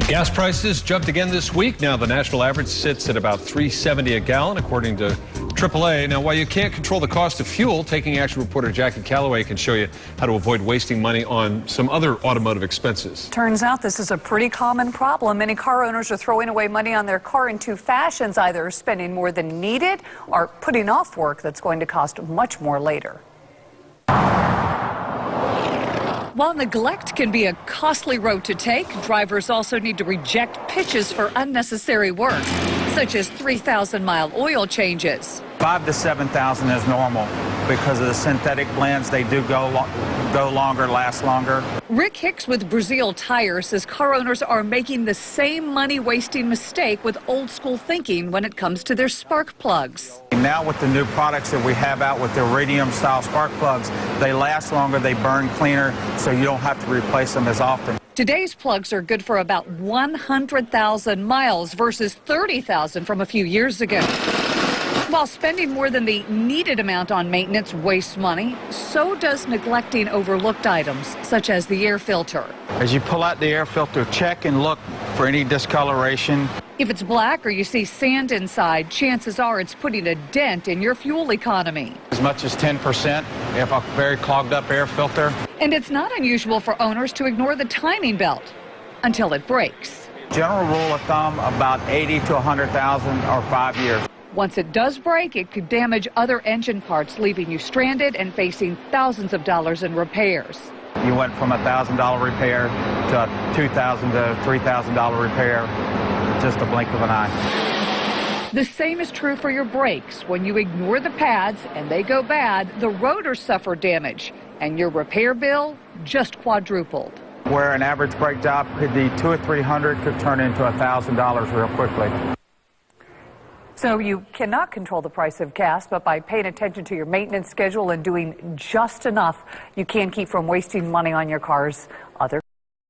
Gas prices jumped again this week. Now the national average sits at about $3.70 a gallon, according to AAA. Now, while you can't control the cost of fuel, Taking Action reporter Jackie Calloway can show you how to avoid wasting money on some other automotive expenses. Turns out this is a pretty common problem. Many car owners are throwing away money on their car in two fashions, either spending more than needed or putting off work that's going to cost much more later. While neglect can be a costly road to take, drivers also need to reject pitches for unnecessary work, such as 3,000-mile oil changes. 5,000 to 7,000 is normal because of the synthetic blends. They do go longer, last longer. Rick Hicks with Brazil Tires says car owners are making the same money-wasting mistake with old-school thinking when it comes to their spark plugs. Now with the new products that we have out with the iridium-style spark plugs, they last longer, they burn cleaner, so you don't have to replace them as often. Today's plugs are good for about 100,000 miles versus 30,000 from a few years ago. While spending more than the needed amount on maintenance wastes money, so does neglecting overlooked items, such as the air filter. As you pull out the air filter, check and look for any discoloration. If it's black or you see sand inside, chances are it's putting a dent in your fuel economy. As much as 10% if a very clogged up air filter. And it's not unusual for owners to ignore the timing belt until it breaks. General rule of thumb, about 80 to 100,000 or 5 years. Once it does break, it could damage other engine parts, leaving you stranded and facing thousands of dollars in repairs. You went from a $1,000 repair to a $2,000 to $3,000 repair, just a blink of an eye. The same is true for your brakes. When you ignore the pads and they go bad, the rotors suffer damage, and your repair bill just quadrupled. Where an average brake job could be $200 or $300 could turn into $1,000 real quickly. So you cannot control the price of gas, but by paying attention to your maintenance schedule and doing just enough, you can keep from wasting money on your car's other